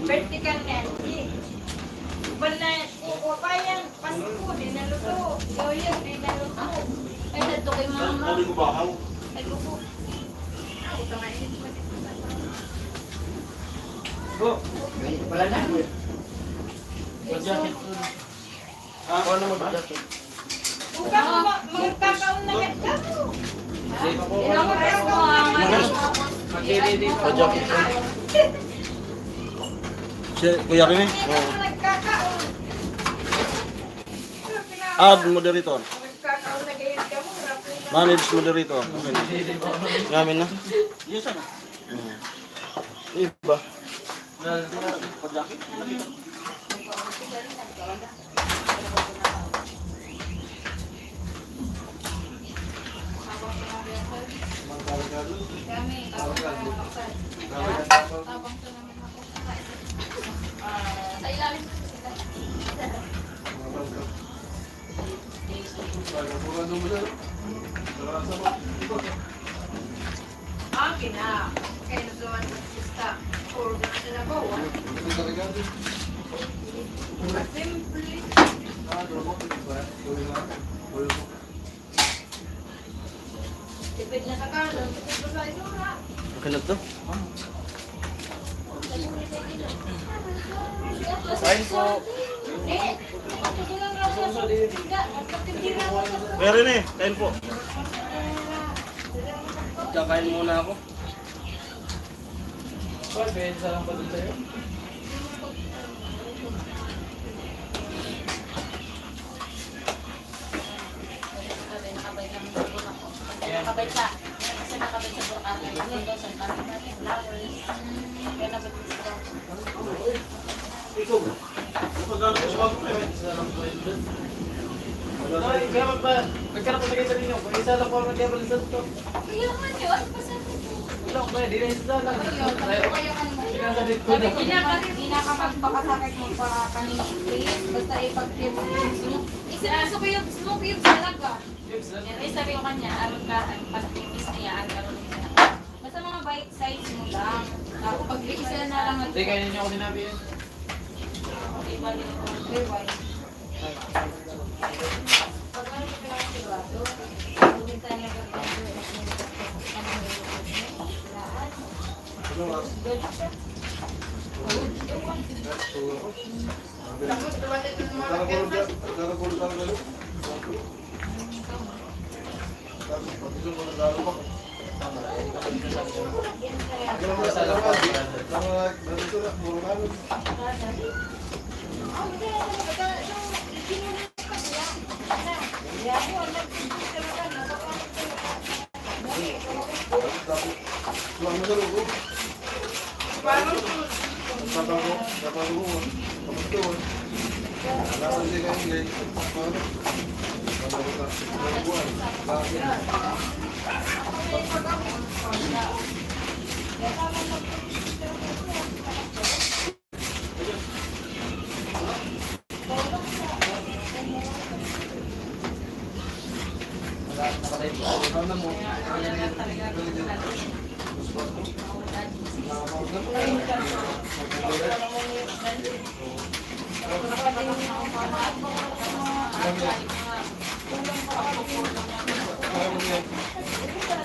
Vertical net. Wala, kukayan. Pasko, di naluto. Yoyo, di naluto. Ay, nato kay mama. Sabi ko bahaw. Ay, luto. Ito nga, init mo dito. Wala na. Mag-jacket. Ah, ano mo jacket? Magkakaon na yan. Ako. Mag-edit. Jacket. Si Kuya Rene? Nagkakaon. Add moderator. Nagkakaon na ganyan ka mo. Manage moderator. Okay na. Gamin na. Yes, ano? Iba. Kami, tabang sa naman ako. Sa ilalim ko sila. Akin na. kayo nagawa ng pista. Or na nabawa. Simple. Tipid na sa kanon, tipid na sa isura. Okay na to. Kain po. Meron eh, kain po. Kakain muna ako. Pwede sa lang pa dito sa'yo. Nakabay sa, kasi nakabay sa Boracay. Ano daw sa flowers. Kaya nabit sa Ikaw. Napagano ko sa mga Ay, kaya magkaroon ko sa kayo sa ninyo. Kung isa lang po ang nag-level sa ito. Kaya naman yun, pasensya po. Wala ko kaya, di na isa lang. Sinasabi ko na. Pinakamagpakasakit mo para kanina please. Basta ipag-tip mo. Isinaso ko yung smoke yung talaga. Yan, ay sabi ko kanya, aron ka, pag tipis niya, aron niya. Basta mga bite size mo lang. Tapos pag isa na lang at Hindi, kaya ninyo ako sinabi yun. iba din ko. Pag ano ko pinakasigado, hindi tayo nagpapagod. Tapos dumating yung mga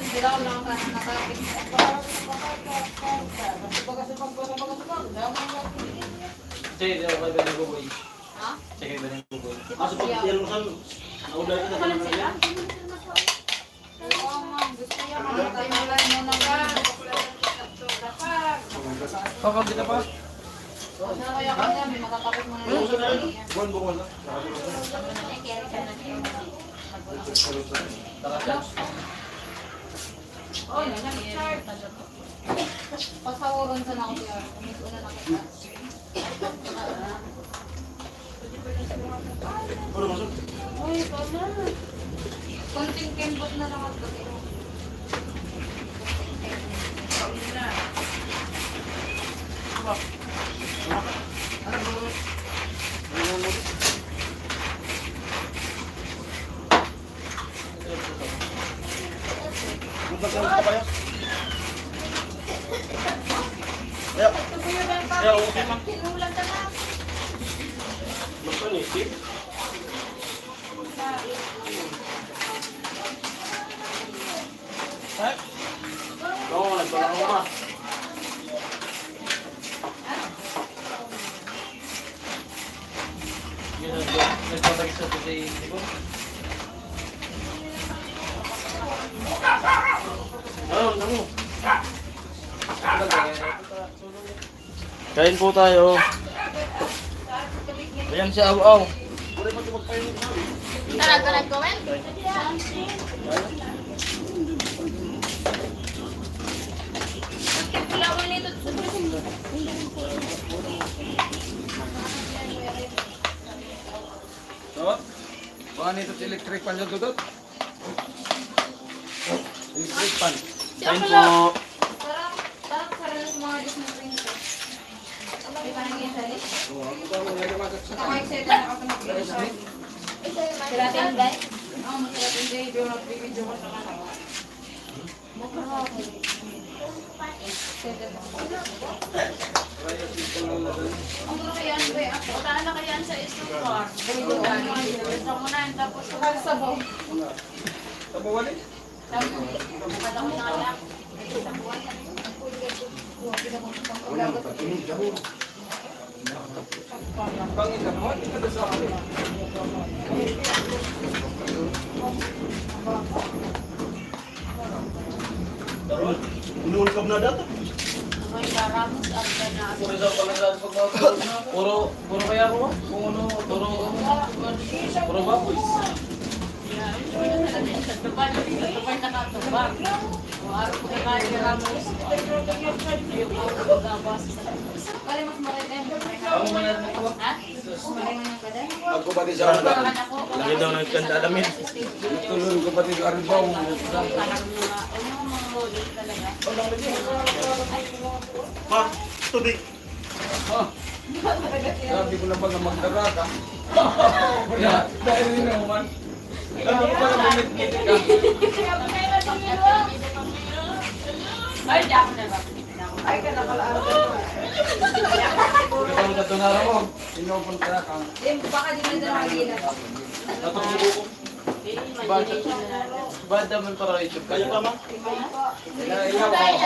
Sila ko lang ka nakakit. Sige, ako kayo ba ng buboy? Ha? Sige, ba ng buboy? Asa pag yan mo sa naulay kita Walang sila? Gusto niya kamatayan mo na ba? Kakag kita pa? Sa kaya kanya, may makakapit mo na lang. buwan buwan na. Oh, nag-start. Pasawaron sa na ako diyan. Umis una na kita. Ano masuk? Uy, tama. Konting kembot na lang ako. Bukan ka pa yan. Ya, ya okay man. Kinulang ka na. Magpanisip. Ay. Oo, nagpala ko ma. Yun ang nagpapag sa ito sa Ibo. Ano, ano? Kain po tayo. Ayan si Aw-Aw. Tara, ka nag-comment? Wala ko nito. Dot? Baka nito sa electric pan dyan, Dot? Electric pan. Kain po. Sarap sarap sa mga dish na princess. Di ba nang isali? Ako excited na ako sa mag-video. Gratin guys. Oo, masarap yung video. Mag-video ko sa kanal. Ang gulo kayaan ba yung ako? Wala na kayaan sa isukar. Gusto mo na, tapos sabaw. Tabawali. Kada ko na lang. Pangit ka naman, hindi ka sa akin. Inuulkab na data. May karamos at na. Puro daw pala sa pagkakataon na. Puro kaya ko ba? Puro baboy. Tupad nakatubag. Kung araw ko kaya karamos. Yung ako gabas. Kali mas maritem. Ako manat mo ko. Ha? Malingan yung kada? Ako ba di sa akin? Baka na ko. Lagi daw nagkandalamin. Tulong ko ba di sa Aribaw? Parang mga model talaga. Pa, tubig. Sabi ko na ba na magdarata? Dahil rin naman. Sabi ko ba na mamit-ngit ka? Ay, di ako na ba? Ikaw na tunara mo. Pinupunta ka. Baka di na dahagin na. Natong buko. Bad naman para YouTube ka. Kaya ka ma? Iyaw ako.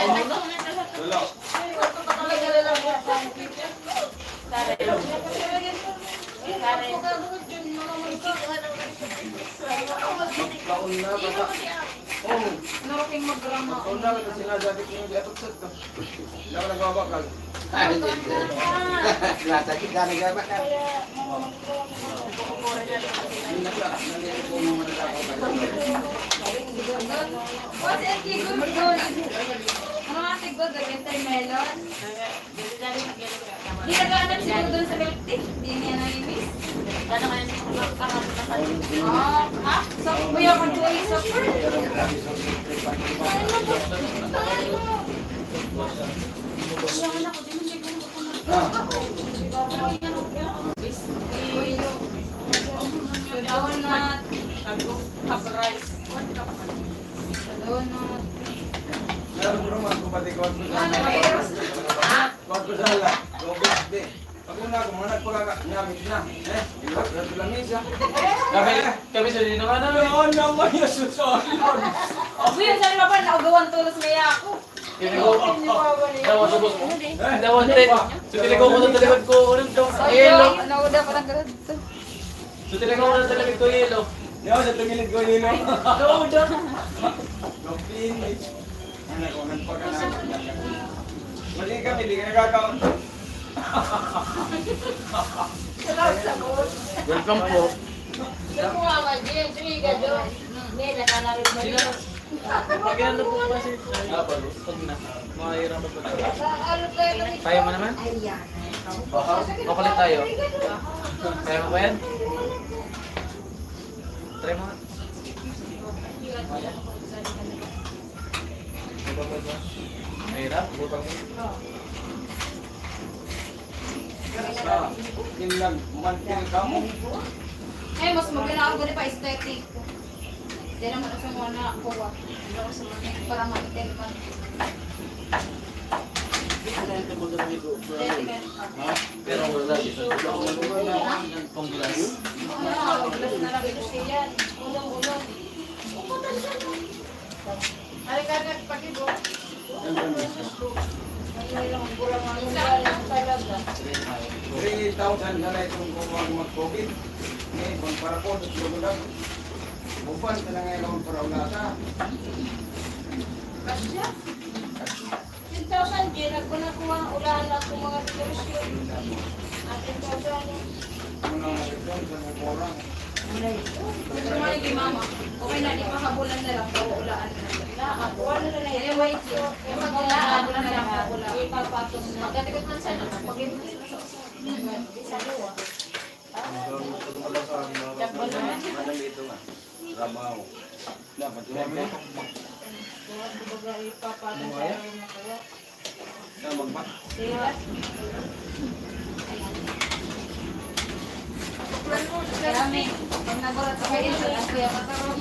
Wala. Kaun na baka. Oh, Naroking magdrama. kaun na kasi sinasabi ko yung dapat set ko. Hindi ako nagbabakal. Hindi na siya. Nandito po mga What's it? Good. Ano nga sigod? Watermelon? Di nagkaanap siguro doon sa milk tea. Di niya na-miss. Ha? So, kuya ko doon yung supper. Donut. Donut. Meron mo naman kung pati ko. Ano ba yun? Kung ko sala. Lobis di. Ako na, kung manag ko lang namit na. Iwag na ito lang isa. Kami sa dino ka na. Oo naman yung susunod. Kuya, saan na ba? Nakagawan tulos ngaya ako. Dawan sa boss mo. Dawan din. Sutiligaw ko na talikod ko. Ulit daw. Yelo. Nauda pa lang ganito. Sutiligaw ko na talikod ko. Yelo. Yo, sa tumilid ko yun. Dauda. Lopin. Ano ko, nagpaka na. Mali kami, di ka nagkakaon. Welcome po. Pagyan na po kasi. Pag na. Mahirap pa tayo. Kaya mo naman? Makulit tayo. Kaya mo ba yan? Try mo nga. Mahirap? Butang mo. Kinlag, mantil ka mo. Eh, mas maganda ako pa aesthetic. Hindi naman sa mga nakuha. Hindi ako sa mga para mag-tel pa. Pero wala dito. Kung glass. Glass na lang ito siya. Ulong-ulong. Aray-aray, pag-ibo. Ay, lang bulang ang talaga. 3,000 na lang itong kung mag-COVID. Ngayon, kung para po, lugo lang. Bupan ka na ngayon para ulata. Kasya? 10,000 din. Nagkunakuha ang ulahan lang kung mga negosyo. At 10,000. Muna nga ito, sa mga porang. Ito mga ni mama. Okay na, di makabulan na lang. Paulaan na lang. Wala na lang. Yung white yun. Yung mag-ulaan na lang. Paulaan. Ipapatong na. Magkatikot man sana. Pag-ibig na sa isa luwa. Chakbal naman. Madam dito nga. Rabaw. Dapat yun mo. Ipapatong sa na kaya. Na magbat. Siya. Kami, pag nagulat ako yun, kuya katarong.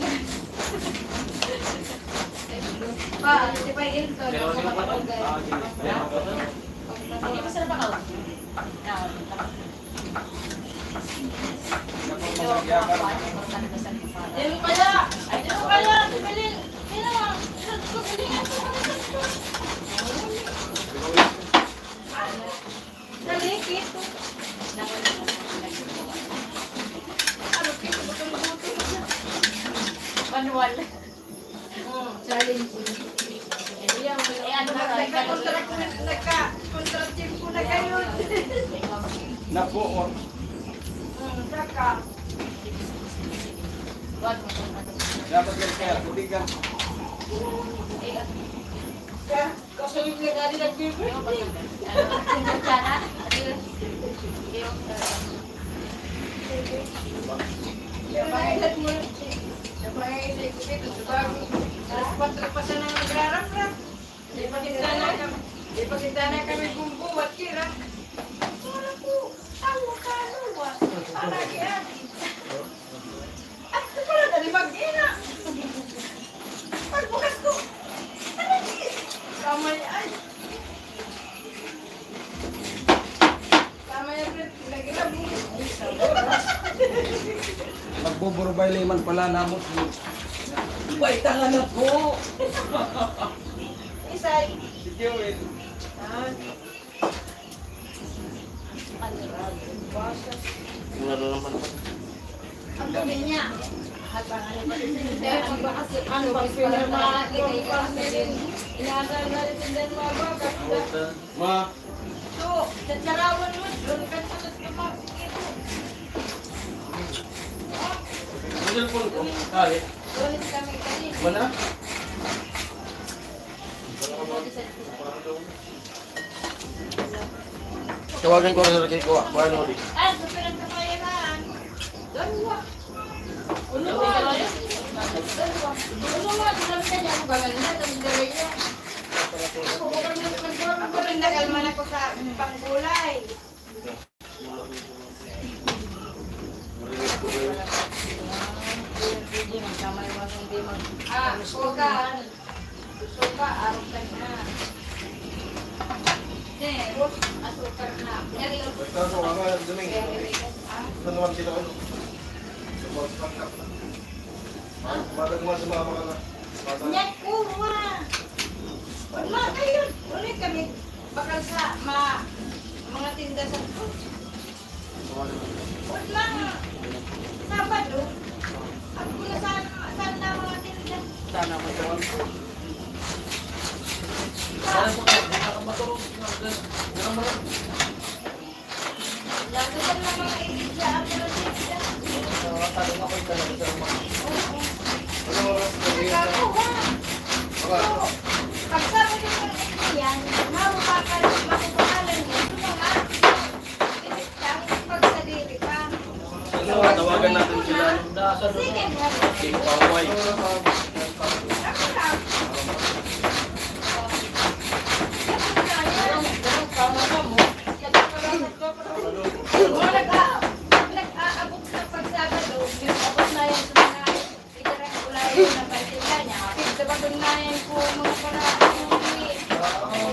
Pa, si Pa Hilton, Pero ako sino pa to? kapag Ah, sige. Meron pa to? Hindi pa sila bakaw. Dito kaya! Dito kaya! Bilin! Sino? Bilingan ko Dali, kito. Ano, kito ba itong buto? Manual. Challenge. Ano ba? Nagka-contractive ko na kayo. Naku, dapat yan kaya, kubigan. Kasi yung nagari nagbibigay. Napangilat mo. Napangilat ko dito. Alas 4 pa siya nang nagrarap-rap. Di pa kita na kami bumbuwat kira. Wala ko. Ang makaluwa. Alagi ati. At ito pala dali mag-ina. Pagbukas ko. Alagi. Kamay ay. Kamay ay. Nagilab mo. Magbuburbay liman pala namot. Uy, tanga na po. Isay. Si Joel. Meron naman ako. Ang dumi niya. Ano ba pinama? Inasal na rin din mga baka. Ma, So, tatsarawan mo. Doon ka tulad ka pa. ang cellphone ko. Kali. Doon kami kanina. Wala? Tawagan ko rin sa kay Kuya. Kuya Nori. Ah, sa pinagkakayanan. Doon wa. Uno wa. Uno wa. Doon ka dyan. Bagal na. Doon gawin niya. Ako rin nagalman ako sa panggulay. Ah, suka. Suka, arok ka na. Asukar na. Kaso nga, duming. Ano naman kita ko? Balag mo sa mga mga Nyak ko, ma. Wala kayo. Wala kami. Bakal sa mga tinda sa food. Wala. Sabado. Ako na sana mga tinda. Sana may kawan po. Sana po kayo, hindi ka matulog. Lalo sa mga ibigya ang mga tinda. Tanong ako yung talaga sa mga. ano oras na rin? Nakakuha. Pag sabi ko sa yan, makukuhalan niya. Ang pagsadiri pa. Tawagan natin sila. Sige, King Paway. ako lang. Nag-aabot sa pagsabado, yung abot na yan sa mga itirang ulayo na pansila niya. Sa pagdunayan ko mga para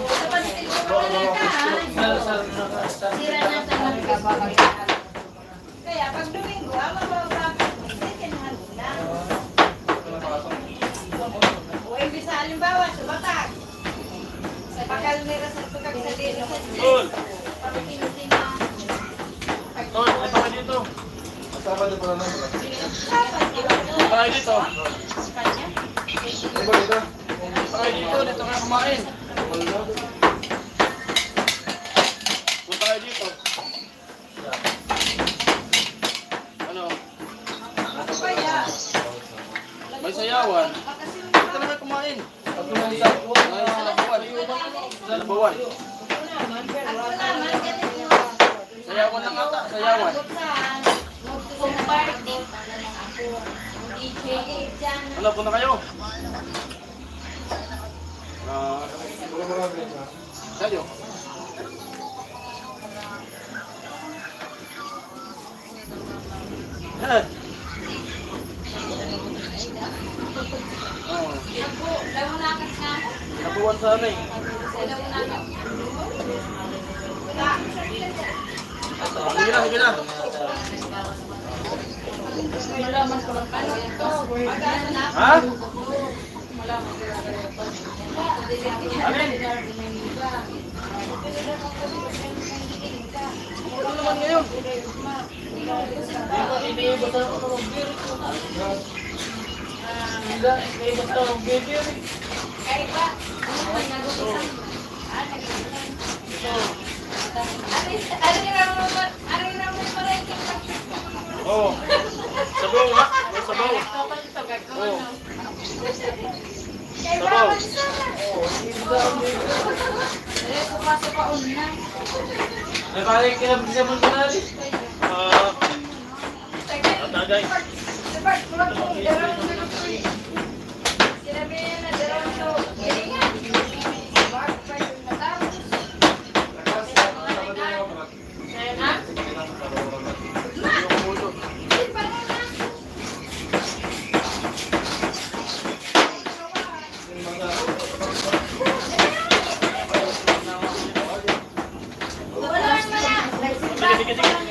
sa pansil ko mga nata, sira na sa mga kaya pag Domingo, ama ba second hand na. O imbis na halimbawa sa Batag. Sa Pakalmira sa pagkaksadiri sa Tol! para pinutin na. Tol, ito ka dito. Kasama din pala naman. Dapat, di ba? Ito kayo dito. Kanya? Ano ba dito? Ito kayo dito. Dito kayo kumain. Punta kayo dito. Ano? Ako kaya? May sayawan. Dito na kayo kumain. Kumain sa labuan. Sa labuan. Ako naman, ganito. Sayawan lang ata. Sayawan. Kung party, ako. DJ, dyan. Ano, punta kayo? Ano mga rin ha? Kayo. Oh. Ako, lang sana eh. Sila mo namin. Sige na, sige na. Malaman ko lang ano ito. Ha? Malaman ko lang ito. Alin? Ano naman ngayon? Iniibatan ako ng beer. Iniibatan ako ng beer. Kahit ba? Ano nagugusan? Ano yung naman pa rin? Oo. Sabaw nga. May sabaw. Oo. Sabaw. Pumasok pa una. May balik kinabisa mo na rin. Tatagay. Sinabi niya na dalawang to. Galingan. Bart, first matapos. Ha? Sige, sige, sige.